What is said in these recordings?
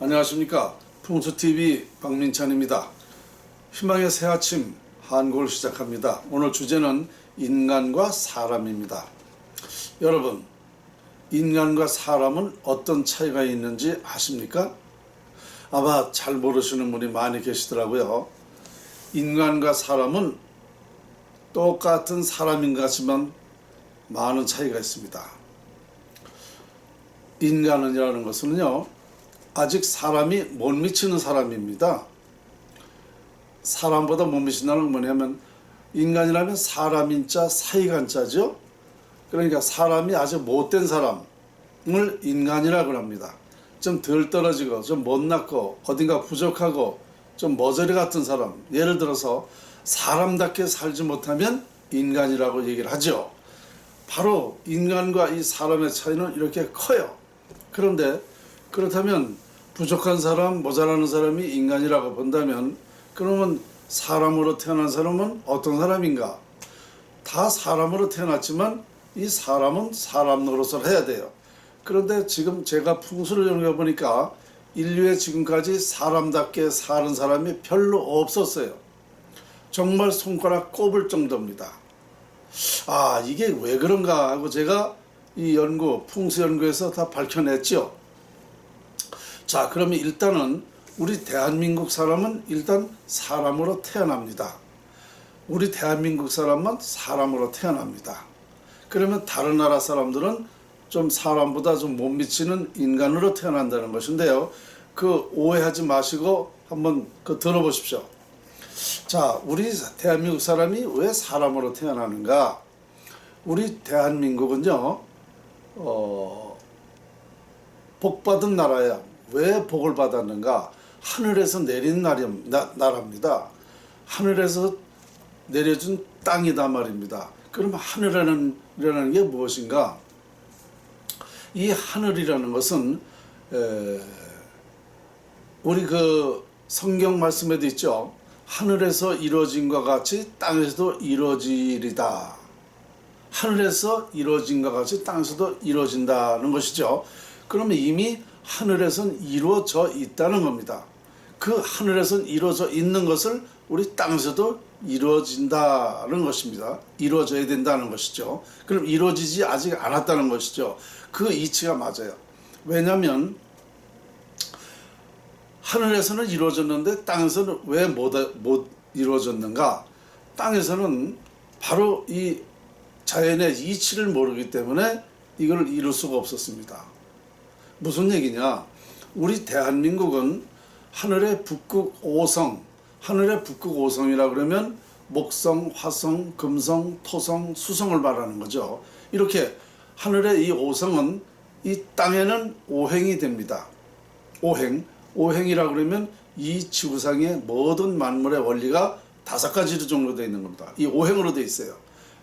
안녕하십니까. 풍수TV 박민찬입니다. 희망의 새 아침 한국을 시작합니다. 오늘 주제는 인간과 사람입니다. 여러분, 인간과 사람은 어떤 차이가 있는지 아십니까? 아마 잘 모르시는 분이 많이 계시더라고요. 인간과 사람은 똑같은 사람인 것 같지만 많은 차이가 있습니다. 인간이라는 것은요, 아직 사람이 못 미치는 사람입니다. 사람보다 못 미친다는 건 뭐냐면, 인간이라면 사람인자 사이간자죠. 그러니까 사람이 아주 못된 사람을 인간이라고 합니다. 좀 덜 떨어지고 좀 못났고 어딘가 부족하고 좀 머저리 같은 사람, 예를 들어서 사람답게 살지 못하면 인간이라고 얘기를 하죠. 바로 인간과 이 사람의 차이는 이렇게 커요. 그런데 그렇다면 부족한 사람, 모자라는 사람이 인간이라고 본다면, 그러면 사람으로 태어난 사람은 어떤 사람인가? 다 사람으로 태어났지만 이 사람은 사람 노릇을 해야 돼요. 그런데 지금 제가 풍수를 연구해 보니까 인류에 지금까지 사람답게 사는 사람이 별로 없었어요. 정말 손가락 꼽을 정도입니다. 아, 이게 왜 그런가 하고 제가 이 풍수 연구에서 다 밝혀냈죠. 자, 그러면 일단은 우리 대한민국 사람은 일단 사람으로 태어납니다. 우리 대한민국 사람만 사람으로 태어납니다. 그러면 다른 나라 사람들은 좀 사람보다 좀 못 미치는 인간으로 태어난다는 것인데요. 그 오해하지 마시고 한번 들어보십시오. 자, 우리 대한민국 사람이 왜 사람으로 태어나는가? 우리 대한민국은요, 복받은 나라예요. 왜 복을 받았는가? 하늘에서 내린 나라입니다. 하늘에서 내려준 땅이다 말입니다. 그럼 하늘이라는 게 무엇인가? 이 하늘이라는 것은 우리 그 성경 말씀에도 있죠. 하늘에서 이루어진과 같이 땅에서도 이루어지리다. 하늘에서 이루어진과 같이 땅에서도 이루어진다는 것이죠. 그러면 이미 하늘에선 이루어져 있다는 겁니다. 그 하늘에선 이루어져 있는 것을 우리 땅에서도 이루어진다는 것입니다. 이루어져야 된다는 것이죠. 그럼 이루어지지 아직 않았다는 것이죠. 그 이치가 맞아요. 왜냐하면 하늘에서는 이루어졌는데 땅에서는 왜 못 이루어졌는가? 땅에서는 바로 이 자연의 이치를 모르기 때문에 이걸 이룰 수가 없었습니다. 무슨 얘기냐? 우리 대한민국은 하늘의 북극 5성, 하늘의 북극 5성이라 그러면 목성, 화성, 금성, 토성, 수성을 말하는 거죠. 이렇게 하늘의 이 5성은 이 땅에는 오행이 됩니다. 오행이라 그러면 이 지구상의 모든 만물의 원리가 5가지로 정도 되어 있는 겁니다. 이 오행으로 되어 있어요.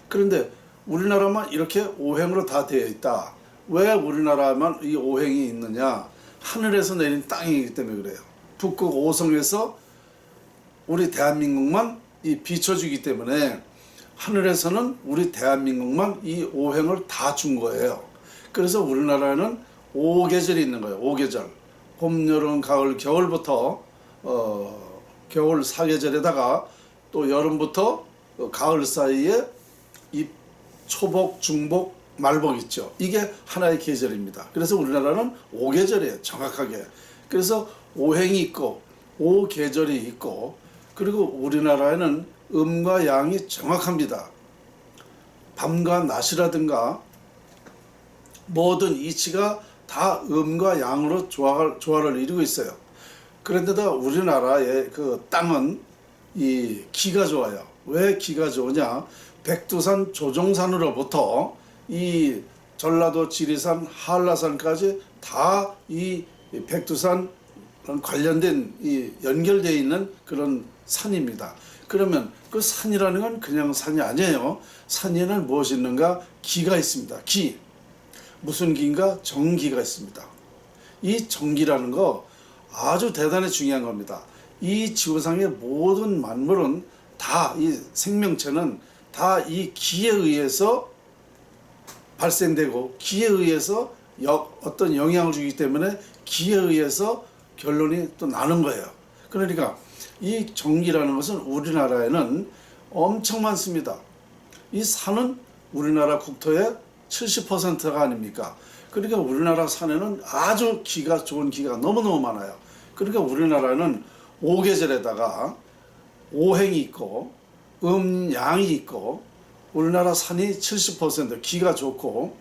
그런데 우리나라만 이렇게 오행으로 다 되어 있다. 왜 우리나라만 이 오행이 있느냐? 하늘에서 내린 땅이기 때문에 그래요. 북극 5성에서 우리 대한민국만 이 비춰주기 때문에 하늘에서는 우리 대한민국만 이 오행을 다 준 거예요. 그래서 우리나라에는 5계절이 있는 거예요. 5계절. 봄, 여름, 가을, 겨울부터 겨울 4계절에다가 또 여름부터 가을 사이에 이 초복, 중복, 말복 있죠. 이게 하나의 계절입니다. 그래서 우리나라는 5계절이에요. 정확하게. 그래서 오행이 있고 5계절이 있고, 그리고 우리나라에는 음과 양이 정확합니다. 밤과 낮이라든가 모든 이치가 다 음과 양으로 조화를 이루고 있어요. 그런데다 우리나라의 그 땅은 이 기가 좋아요. 왜 기가 좋으냐? 백두산 조종산으로부터 이 전라도 지리산, 한라산까지 다 이 백두산 관련된 이 연결되어 있는 그런 산입니다. 그러면 그 산이라는 건 그냥 산이 아니에요. 산에는 무엇이 있는가? 기가 있습니다. 기. 무슨 기인가? 정기가 있습니다. 이 정기라는 거 아주 대단히 중요한 겁니다. 이 지구상의 모든 만물은 다, 이 생명체는 다 이 기에 의해서 발생되고 기에 의해서 어떤 영향을 주기 때문에 기에 의해서 결론이 또 나는 거예요. 그러니까 이 전기라는 것은 우리나라에는 엄청 많습니다. 이 산은 우리나라 국토의 70%가 아닙니까? 그러니까 우리나라 산에는 아주 기가 좋은 기가 너무너무 많아요. 그러니까 우리나라는 5계절에다가 오행이 있고 음양이 있고 우리나라 산이 70% 기가 좋고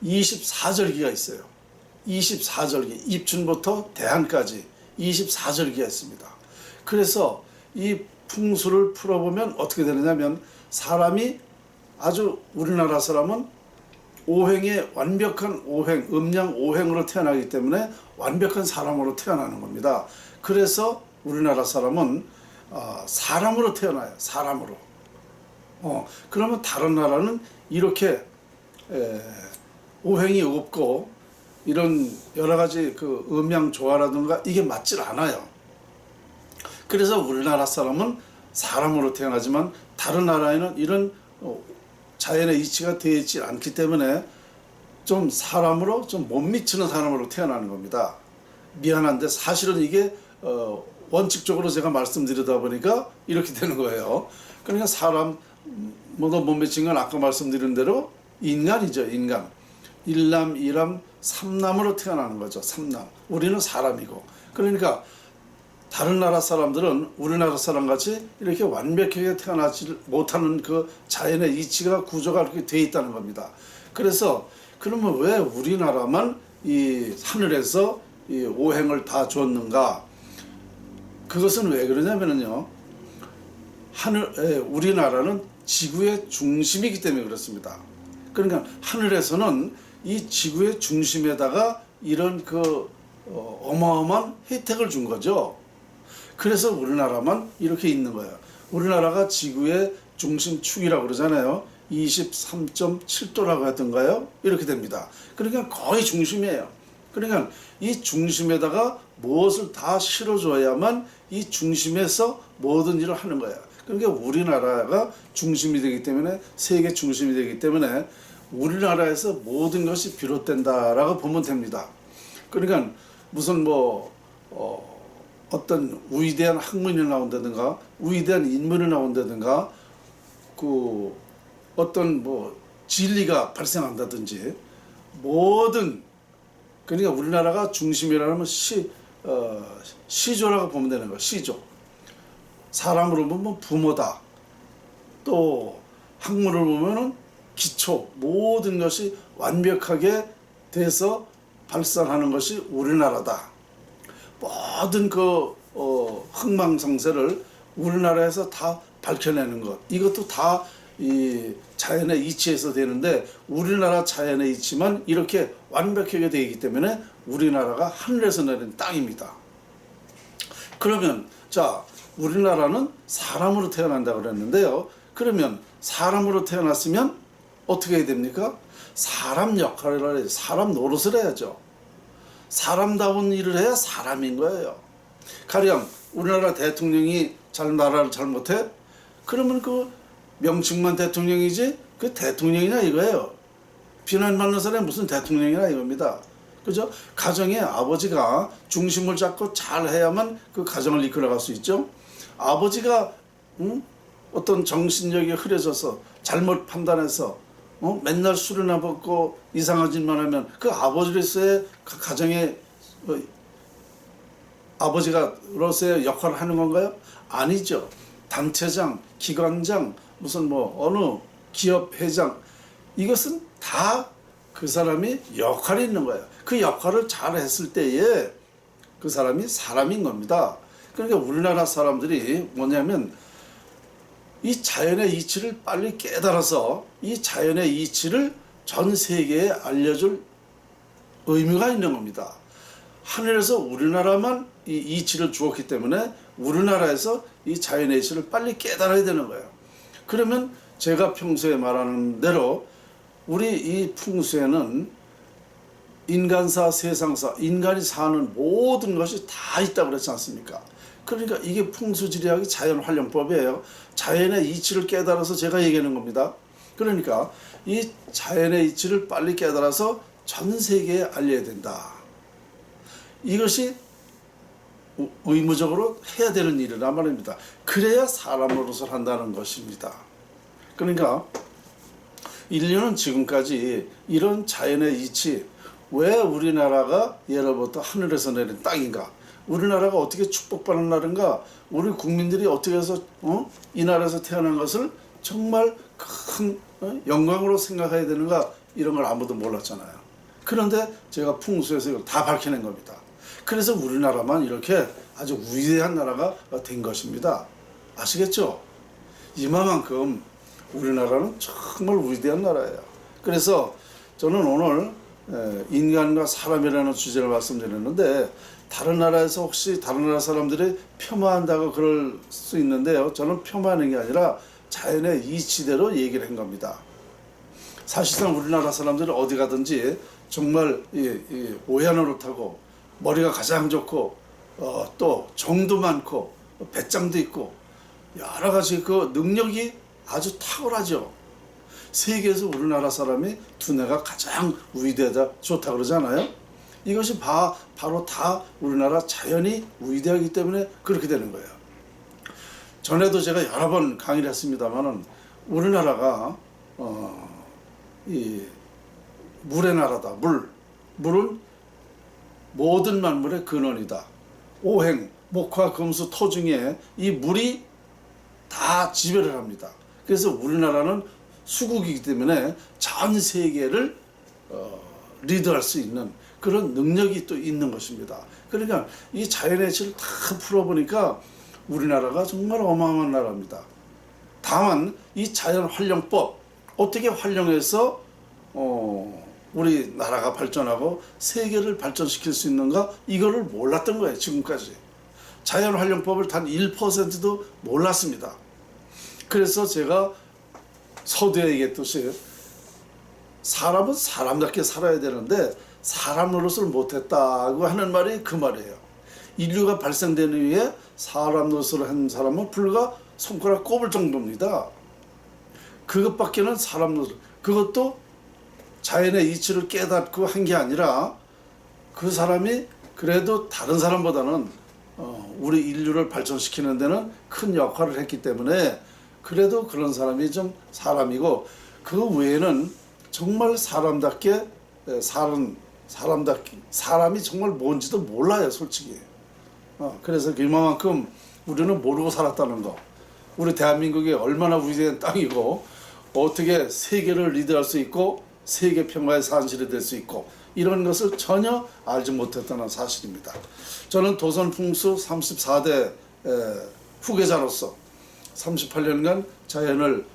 24절기가 있어요. 24절기 입춘부터 대한까지 24절기가 있습니다. 그래서 이 풍수를 풀어보면 어떻게 되느냐면 사람이 아주 우리나라 사람은 오행의 완벽한 오행, 음양 오행으로 태어나기 때문에 완벽한 사람으로 태어나는 겁니다. 그래서 우리나라 사람은 사람으로 태어나요. 사람으로. 그러면 다른 나라는 이렇게 오행이 없고 이런 여러 가지 그 음양 조화라든가 이게 맞질 않아요. 그래서 우리나라 사람은 사람으로 태어나지만 다른 나라에는 이런 자연의 이치가 되어 있지 않기 때문에 좀 사람으로 좀 못 미치는 사람으로 태어나는 겁니다. 미안한데 사실은 이게 원칙적으로 제가 말씀드리다 보니까 이렇게 되는 거예요. 그러니까 사람 뭐도 못 미친 건 아까 말씀드린 대로 인간이죠. 인간. 일남, 이남, 삼남으로 태어나는 거죠. 삼남. 우리는 사람이고. 그러니까 다른 나라 사람들은 우리나라 사람같이 이렇게 완벽하게 태어나지 못하는 그 자연의 이치가 구조가 그렇게 되어 있다는 겁니다. 그래서 그러면 왜 우리나라만 이 하늘에서 이 오행을 다 줬는가? 그것은 왜 그러냐면요. 우리나라는 지구의 중심이기 때문에 그렇습니다. 그러니까 하늘에서는 이 지구의 중심에다가 이런 그 어마어마한 혜택을 준 거죠. 그래서 우리나라만 이렇게 있는 거예요. 우리나라가 지구의 중심축이라고 그러잖아요. 23.7도라고 하던가요? 이렇게 됩니다. 그러니까 거의 중심이에요. 그러니까 이 중심에다가 무엇을 다 실어줘야만 이 중심에서 모든 일을 하는 거예요. 그러니까 우리나라가 중심이 되기 때문에 세계 중심이 되기 때문에 우리나라에서 모든 것이 비롯된다라고 보면 됩니다. 그러니까 무슨 어떤 위대한 학문이 나온다든가 위대한 인물이 나온다든가 그 어떤 진리가 발생한다든지 모든 그러니까 우리나라가 중심이라면 시조라고 보면 되는 거예요. 시조. 사람으로 보면 부모다. 또 학문을 보면은 기초 모든 것이 완벽하게 돼서 발산하는 것이 우리나라다. 모든 그 흥망성쇠를 우리나라에서 다 밝혀내는 것 이것도 다 이 자연의 이치에서 되는데 우리나라 자연의 이치만 이렇게 완벽하게 되기 때문에 우리나라가 하늘에서 내린 땅입니다. 그러면 자 우리나라는 사람으로 태어난다 그랬는데요. 그러면 사람으로 태어났으면 어떻게 해야 됩니까? 사람 역할을 해야죠. 사람 노릇을 해야죠. 사람다운 일을 해야 사람인 거예요. 가령 우리나라 대통령이 나라를 잘못해? 그러면 그 명칭만 대통령이지 그 대통령이냐 이거예요. 비난받는 사람이 무슨 대통령이냐 이겁니다. 그죠? 가정에 아버지가 중심을 잡고 잘 해야만 그 가정을 이끌어갈 수 있죠. 아버지가 어떤 정신력이 흐려져서 잘못 판단해서 맨날 술이나 먹고 이상한 짓만 하면 그 아버지로서의 그 가정의 아버지가로서의 역할을 하는 건가요? 아니죠. 단체장, 기관장, 무슨 어느 기업 회장 이것은 다 그 사람이 역할이 있는 거예요. 그 역할을 잘 했을 때에 그 사람이 사람인 겁니다. 그러니까 우리나라 사람들이 뭐냐면 이 자연의 이치를 빨리 깨달아서 이 자연의 이치를 전 세계에 알려줄 의미가 있는 겁니다. 하늘에서 우리나라만 이 이치를 주었기 때문에 우리나라에서 이 자연의 이치를 빨리 깨달아야 되는 거예요. 그러면 제가 평소에 말하는 대로 우리 이 풍수에는 인간사, 세상사, 인간이 사는 모든 것이 다 있다고 그랬지 않습니까? 그러니까 이게 풍수지리학이 자연활용법이에요. 자연의 이치를 깨달아서 제가 얘기하는 겁니다. 그러니까 이 자연의 이치를 빨리 깨달아서 전 세계에 알려야 된다. 이것이 의무적으로 해야 되는 일이란 말입니다. 그래야 사람 노릇을 한다는 것입니다. 그러니까 인류는 지금까지 이런 자연의 이치, 왜 우리나라가 예로부터 하늘에서 내린 땅인가, 우리나라가 어떻게 축복받는 나라인가, 우리 국민들이 어떻게 해서 이 나라에서 태어난 것을 정말 큰 영광으로 생각해야 되는가, 이런 걸 아무도 몰랐잖아요. 그런데 제가 풍수에서 이걸 다 밝혀낸 겁니다. 그래서 우리나라만 이렇게 아주 위대한 나라가 된 것입니다. 아시겠죠? 이만큼 우리나라는 정말 위대한 나라예요. 그래서 저는 오늘 인간과 사람이라는 주제를 말씀드렸는데, 다른 나라에서 혹시 다른 나라 사람들이 폄하한다고 그럴 수 있는데요, 저는 폄하하는 게 아니라 자연의 이치대로 얘기를 한 겁니다. 사실상 우리나라 사람들은 어디 가든지 정말 오야노릇하고 머리가 가장 좋고 또 정도 많고 배짱도 있고 여러 가지 그 능력이 아주 탁월하죠. 세계에서 우리나라 사람이 두뇌가 가장 위대하다, 좋다 그러잖아요. 이것이 바로 다 우리나라 자연이 위대하기 때문에 그렇게 되는 거예요. 전에도 제가 여러 번 강의를 했습니다만은, 우리나라가 이 물의 나라다. 물은 모든 만물의 근원이다. 오행, 목화, 금수, 토 중에 이 물이 다 지배를 합니다. 그래서 우리나라는 수국이기 때문에 전 세계를 리드할 수 있는 그런 능력이 또 있는 것입니다. 그러니까 이 자연의 이치를 다 풀어보니까 우리나라가 정말 어마어마한 나라입니다. 다만 이 자연 활용법, 어떻게 활용해서 우리 나라가 발전하고 세계를 발전시킬 수 있는가, 이거를 몰랐던 거예요. 지금까지 자연 활용법을 단 1%도 몰랐습니다. 그래서 제가 서두에 얘기했듯이 사람은 사람답게 살아야 되는데 사람 노릇을 못했다고 하는 말이 그 말이에요. 인류가 발생된 이후에 사람 노릇을 한 사람은 불과 손가락 꼽을 정도입니다. 그것밖에는 사람 노릇, 그것도 자연의 이치를 깨닫고 한 게 아니라 그 사람이 그래도 다른 사람보다는 우리 인류를 발전시키는 데는 큰 역할을 했기 때문에 그래도 그런 사람이 좀 사람이고, 그 외에는 정말 사람답게 사람이 정말 뭔지도 몰라요, 솔직히. 그래서 이만큼 우리는 모르고 살았다는 거, 우리 대한민국이 얼마나 위대한 땅이고 어떻게 세계를 리드할 수 있고 세계 평화의 산실이 될 수 있고, 이런 것을 전혀 알지 못했다는 사실입니다. 저는 도선풍수 34대 후계자로서 38년간 자연을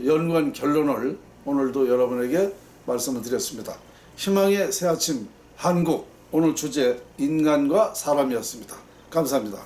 연구한 결론을 오늘도 여러분에게 말씀을 드렸습니다. 희망의 새아침 한국, 오늘 주제 인간과 사람이었습니다. 감사합니다.